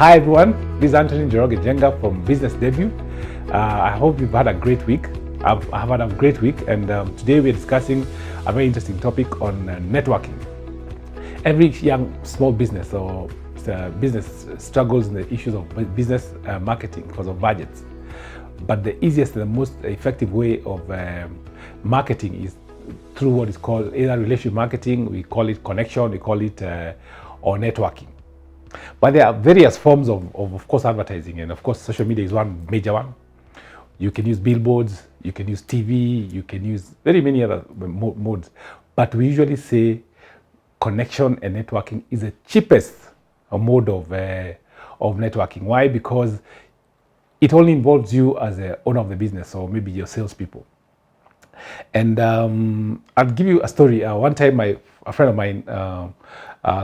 Hi everyone, this is Anthony Njoroge Jenga from Business Debut. I hope you've had a great week. I've had a great week, and today we're discussing a very interesting topic on networking. Every young small business or business struggles in the issues of business marketing because of budgets. But the easiest and the most effective way of marketing is through what is called either relationship marketing, we call it connection, we call it or networking. But there are various forms of course, advertising, and of course, social media is one major one. You can use billboards, you can use TV, you can use very many other modes. But we usually say connection and networking is the cheapest mode of networking. Why? Because it only involves you as the owner of the business, or maybe your salespeople. And I'll give you a story. One time, a friend of mine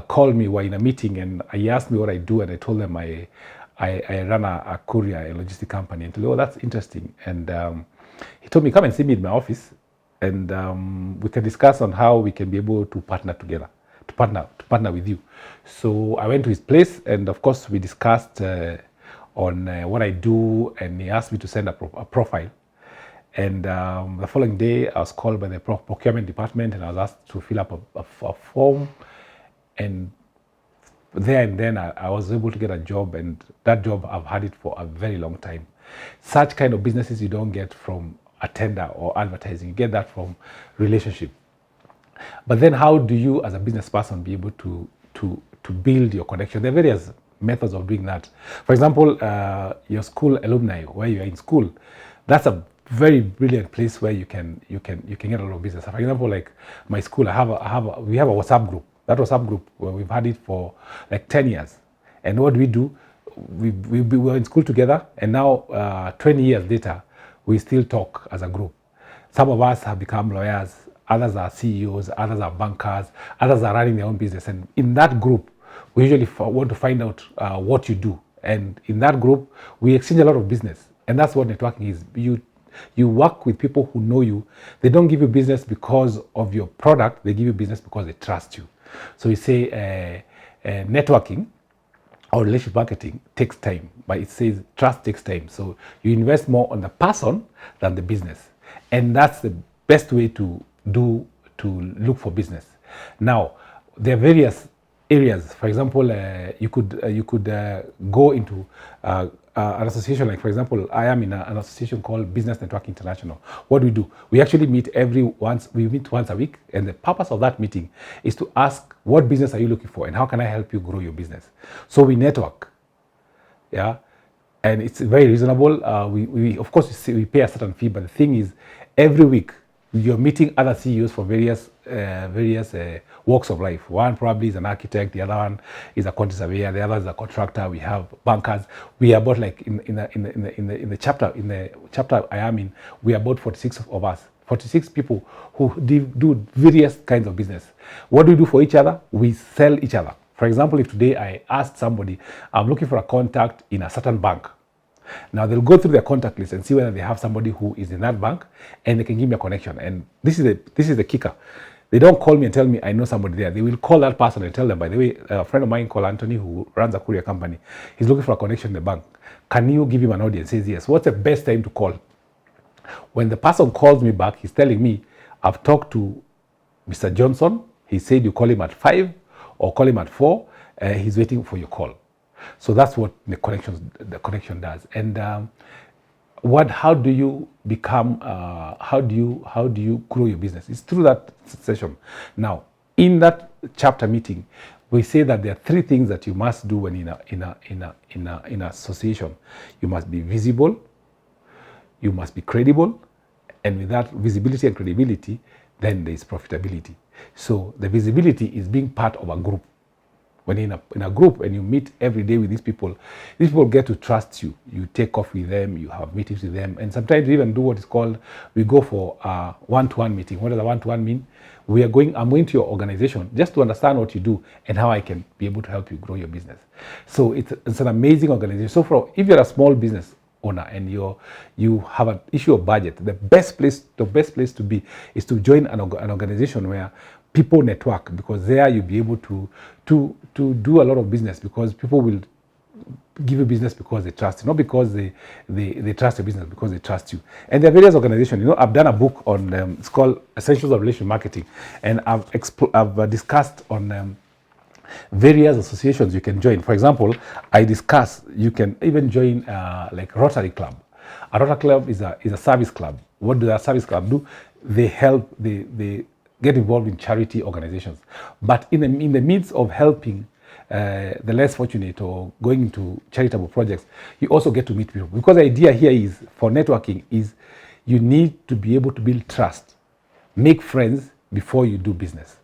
called me. We're in a meeting, and he asked me what I do, and I told him I run a courier, a logistic company. And he told me, oh, that's interesting. And he told me, come and see me in my office, and we can discuss on how we can be able to partner together, to partner with you. So I went to his place, and of course we discussed on what I do, and he asked me to send a profile. And the following day, I was called by the procurement department, and I was asked to fill up a form. And there and then, I was able to get a job, and that job, I've had it for a very long time. Such kind of businesses you don't get from a tender or advertising. You get that from relationship. But then how do you, as a business person, be able to build your connection? There are various methods of doing that. For example, your school alumni, where you are in school, that's a very brilliant place where you can get a lot of business. For example, like my school, we have a WhatsApp group. That WhatsApp group, we've had it for like 10 years. And what do? We were in school together, and now 20 years later, we still talk as a group. Some of us have become lawyers, others are CEOs, others are bankers, others are running their own business. And in that group, we usually want to find out what you do. And in that group, we exchange a lot of business. And that's what networking is. You work with people who know you. They don't give you business because of your product. They give you business because they trust you. So we say networking or relationship marketing takes time, but it says trust takes time. So you invest more on the person than the business. And that's the best way to look for business. Now, there are various areas. For example, you could go into an association. Like, for example, I am in an association called Business Network International. What do? We actually meet once a week, and the purpose of that meeting is to ask, what business are you looking for, and how can I help you grow your business? So we network, yeah, and it's very reasonable. We of course we pay a certain fee, but the thing is, every week you're meeting other CEOs from various walks of life. One probably is an architect, the other one is a quantity surveyor, the other is a contractor. We have bankers. We are about, like, in the chapter I am in, we are about 46 of us, 46 people who do various kinds of business. What do we do for each other? We sell each other. For example, if today I asked somebody, I'm looking for a contact in a certain bank. Now they'll go through their contact list and see whether they have somebody who is in that bank, and they can give me a connection. And this is the kicker. They don't call me and tell me I know somebody there. They will call that person and tell them, by the way, a friend of mine called Anthony, who runs a courier company, he's looking for a connection in the bank. Can you give him an audience? Says yes. What's the best time to call? When the person calls me back, he's telling me, I've talked to Mr. Johnson. He said you call him at 5 or call him at 4. He's waiting for your call. So that's what the connection does. And how do you become? How do you grow your business? It's through that session. Now, in that chapter meeting, we say that there are 3 things that you must do when in an association. You must be visible, you must be credible, and with that visibility and credibility, then there is profitability. So the visibility is being part of a group. When you're in a group and you meet every day with these people get to trust you. You take off with them, you have meetings with them, and sometimes we even do what is called, we go for a one-to-one meeting. What does a one-to-one mean? I'm going to your organization just to understand what you do and how I can be able to help you grow your business. So it's an amazing organization. So if you're a small business owner and you have an issue of budget, the best place to be is to join an organization where people network, because there you'll be able to do a lot of business, because people will give you business because they trust you, not because they trust your business, because they trust you. And there are various organizations. I've done a book on it's called Essentials of Relationship Marketing, and I've discussed on various associations you can join. For example, I discuss you can even join like Rotary Club. A Rotary Club is a service club. What does a service club do? They help. They get involved in charity organizations. But in the midst of helping the less fortunate or going into charitable projects, you also get to meet people. Because the idea here is for networking is you need to be able to build trust, make friends before you do business.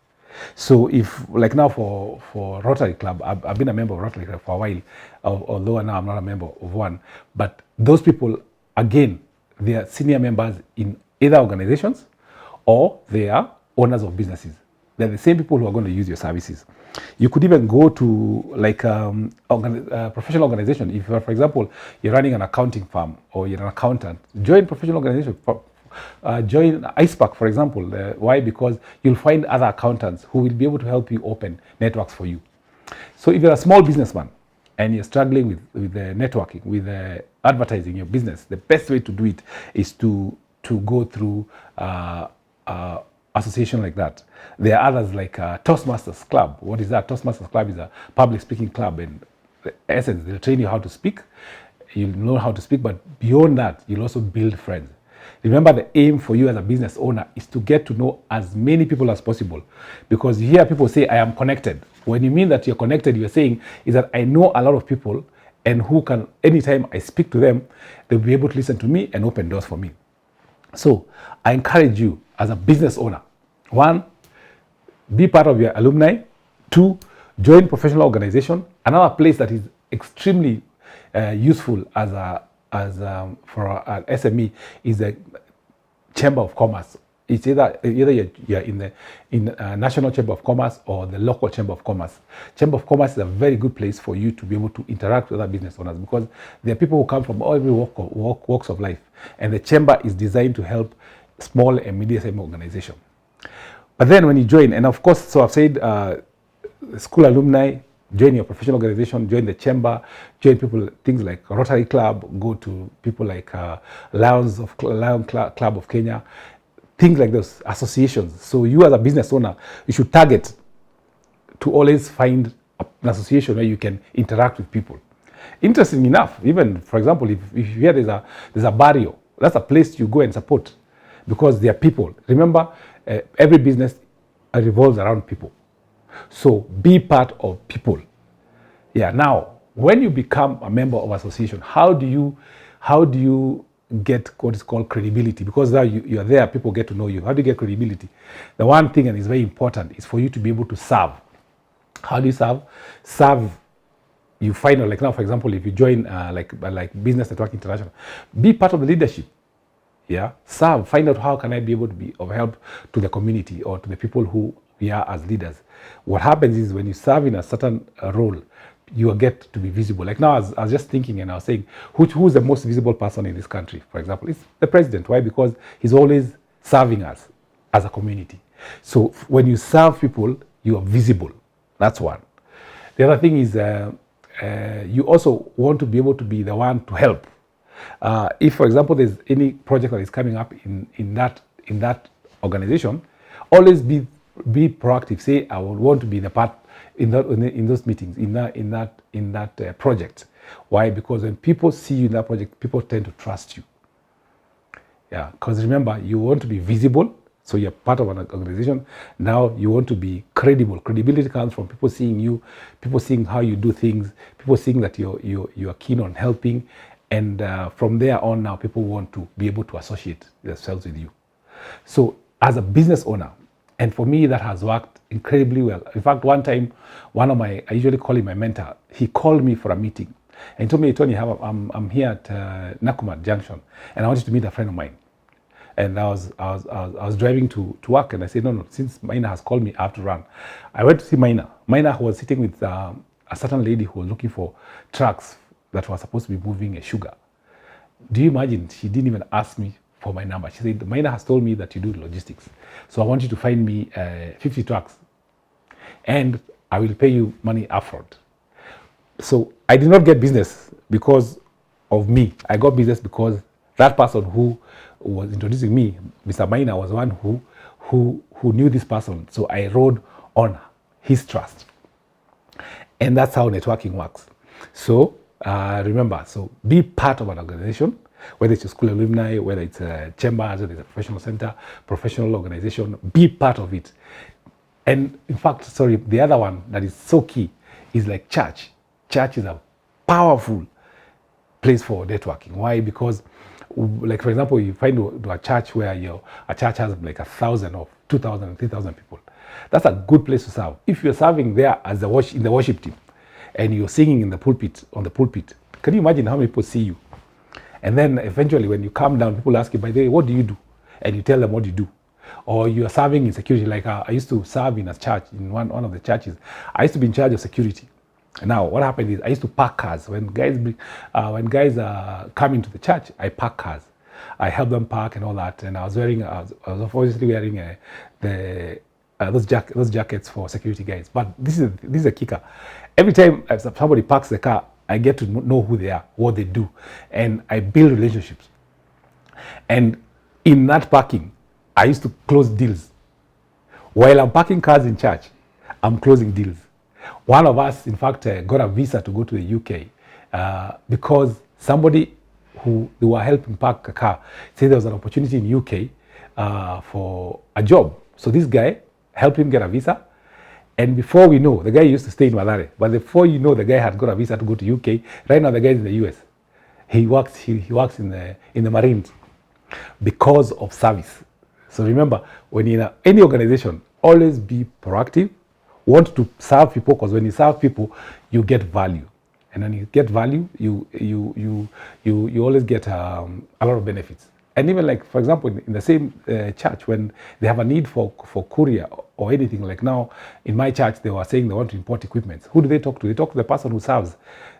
So if like now for Rotary Club, I've been a member of Rotary Club for a while, although now I'm not a member of one. But those people, again, they are senior members in either organizations or they are owners of businesses. They're the same people who are going to use your services. You could even go to like professional organization. If, for example, you're running an accounting firm or you're an accountant, join professional organization. Join IcePack, for example. Why? Because you'll find other accountants who will be able to help you open networks for you. So if you're a small businessman and you're struggling with the networking, with advertising your business, the best way to do it is to go through association like that. There are others like Toastmasters Club. What is that? Toastmasters Club is a public speaking club, and in essence, they'll train you how to speak. You'll know how to speak, but beyond that, you'll also build friends. Remember, the aim for you as a business owner is to get to know as many people as possible, because you hear people say, I am connected. When you mean that you're connected, you're saying is that I know a lot of people, and who can, anytime I speak to them, they'll be able to listen to me and open doors for me. So I encourage you as a business owner, 1, be part of your alumni. 2, join professional organization. Another place that is extremely useful for an SME is the Chamber of Commerce. It's either you're in the National Chamber of Commerce or the local Chamber of Commerce. Chamber of Commerce is a very good place for you to be able to interact with other business owners, because there are people who come from every walks of life, and the chamber is designed to help small and medium-sized organizations. But then when you join, and of course, so I've said school alumni, join your professional organization, join the chamber, join people, things like Rotary Club, go to people like Lions Club of Kenya, things like those associations. So you as a business owner, you should target to always find an association where you can interact with people. Interesting enough, even for example, if you hear there's a barrio, that's a place you go and support, because they are people. Remember, every business revolves around people. So be part of people. Yeah. Now, when you become a member of association, how do you get what is called credibility? Because now you are there, people get to know you. How do you get credibility? The one thing, and it's very important, is for you to be able to serve. How do you serve? Serve. You find out, like now, for example, if you join like Business Network International, be part of the leadership. Yeah, serve. Find out how can I be able to be of help to the community or to the people who we are as leaders. What happens is when you serve in a certain role, you get to be visible. Like now, I was just thinking and I was saying, who's the most visible person in this country? For example, it's the president. Why? Because he's always serving us as a community. So when you serve people, you are visible. That's one. The other thing is you also want to be able to be the one to help. If, for example, there's any project that is coming up in that organization, always be proactive. Say, I would want to be the part in those meetings, in that project. Why? Because when people see you in that project, people tend to trust you. Yeah, because remember, you want to be visible, so you're part of an organization. Now you want to be credible. Credibility comes from people seeing you, people seeing how you do things, people seeing that you are keen on helping. And from there on, now people want to be able to associate themselves with you. So as a business owner, and for me that has worked incredibly well. In fact, one time, I usually call him my mentor, he called me for a meeting and told me, Tony, I'm here at Nakumatt Junction and I want you to meet a friend of mine. And I was driving to work, and I said, no, since Maina has called me, I have to run. I went to see Maina. Maina was sitting with a certain lady who was looking for trucks that were supposed to be moving a sugar. Do you imagine? She didn't even ask me for my number. She said, Maina has told me that you do logistics. So I want you to find me 50 trucks and I will pay you money upfront. So I did not get business because of me. I got business because that person who was introducing me, Mr. Maina, was one who knew this person. So I rode on his trust. And that's how networking works. So remember, so be part of an organization, whether it's a school alumni, whether it's a chambers, whether it's a professional center, professional organization, be part of it. And in fact, sorry, the other one that is so key is like church. Church is a powerful place for networking. Why? Because, like for example, you find a church where a church has like 1,000 or 2,000, 3,000 people. That's a good place to serve. If you're serving there as in the worship team, and you're singing in the pulpit, on the pulpit, can you imagine how many people see you? And then eventually, when you come down, people ask you, by the way, what do you do? And you tell them what you do. Or you are serving in security. Like I used to serve in a church, in one of the churches. I used to be in charge of security. Now, what happened is I used to park cars. When guys come into the church, I park cars. I help them park and all that. And I was obviously wearing those jackets for security guys. But this is a kicker. Every time somebody parks the car, I get to know who they are, what they do, and I build relationships. And in that parking, I used to close deals. While I'm parking cars in church, I'm closing deals. One of us, in fact, got a visa to go to the UK because somebody who they were helping park a car said there was an opportunity in UK for a job. So this guy helped him get a visa. And before we know, the guy used to stay in Mathare. But before you know, the guy had got a visa to go to UK. Right now, the guy is in the US. He works in the Marines because of service. So remember, when you're in any organization, always be proactive. Want to serve people, because when you serve people, you get value. And when you get value, you always get a lot of benefits. And even like, for example, in the same church, when they have a need for courier or anything, like now in my church, they were saying they want to import equipment. Who do they talk to? They talk to the person who serves.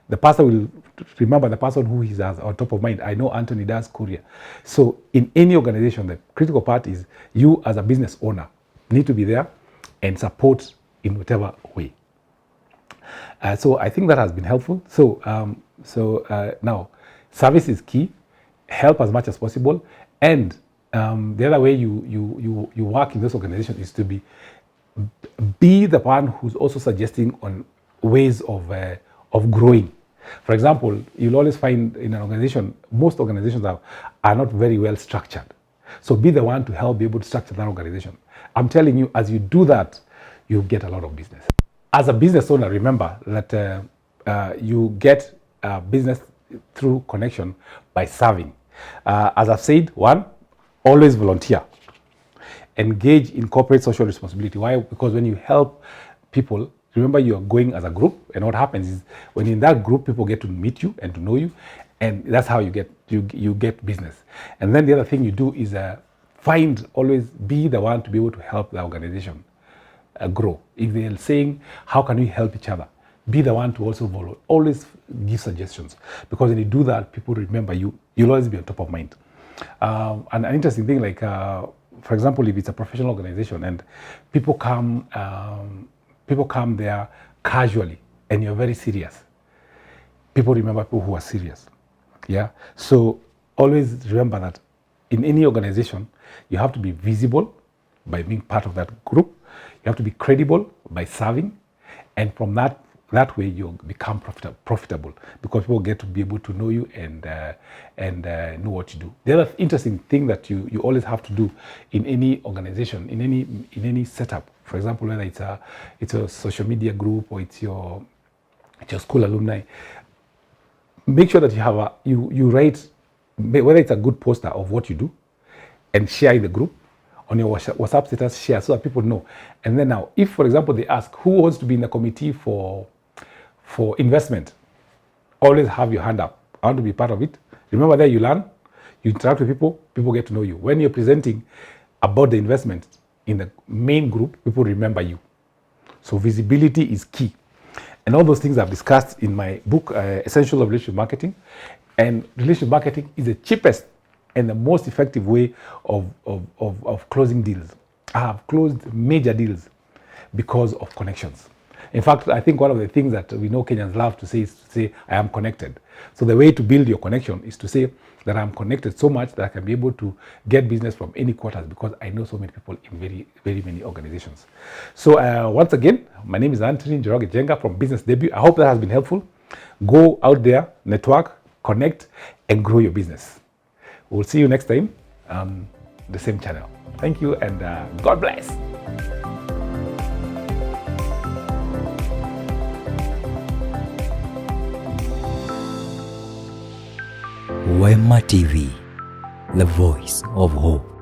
The pastor will remember the person who is on top of mind. I know Anthony does courier. So in any organization, the critical part is you as a business owner need to be there and support in whatever way. So I think that has been helpful. So now service is key. Help as much as possible, and the other way you work in this organization is to be the one who's also suggesting on ways of growing. For example, you'll always find in an organization, most organizations are not very well structured. So be the one to help be able to structure that organization. I'm telling you, as you do that, you get a lot of business. As a business owner, remember that you get business through connection by serving. As I've said, one, always volunteer. Engage in corporate social responsibility. Why? Because when you help people, remember you are going as a group, and what happens is when in that group, people get to meet you and to know you, and that's how you get business. And then the other thing you do is always be the one to be able to help the organization grow. If they're saying, how can we help each other? Be the one to also always give suggestions, because when you do that, people remember you. You'll always be on top of mind. And an interesting thing, like for example, if it's a professional organization and people come there casually, and you're very serious, people remember people who are serious. Yeah. So always remember that in any organization, you have to be visible by being part of that group. You have to be credible by serving, and from that way you become profitable, because people get to be able to know you and know what you do. The other interesting thing that you always have to do in any organization, in any setup, for example, whether it's a social media group or it's your school alumni, make sure that you have you write, whether it's a good poster of what you do, and share in the group. On your WhatsApp status, share so that people know. And then now, if for example they ask who wants to be in the committee for investment, always have your hand up. I want to be part of it. Remember, there you learn, you interact with people, people get to know you. When you're presenting about the investment in the main group, people remember you. So visibility is key. And all those things I've discussed in my book, Essentials of Relationship Marketing. And relationship marketing is the cheapest and the most effective way of closing deals. I have closed major deals because of connections. In fact, I think one of the things that we know Kenyans love to say is to say, I am connected. So the way to build your connection is to say that I'm connected so much that I can be able to get business from any quarters because I know so many people in very, very many organizations. So once again, my name is Anthony Njoroge Jenga from Business Debut. I hope that has been helpful. Go out there, network, connect, and grow your business. We'll see you next time on the same channel. Thank you, and God bless. Wema TV, the voice of hope.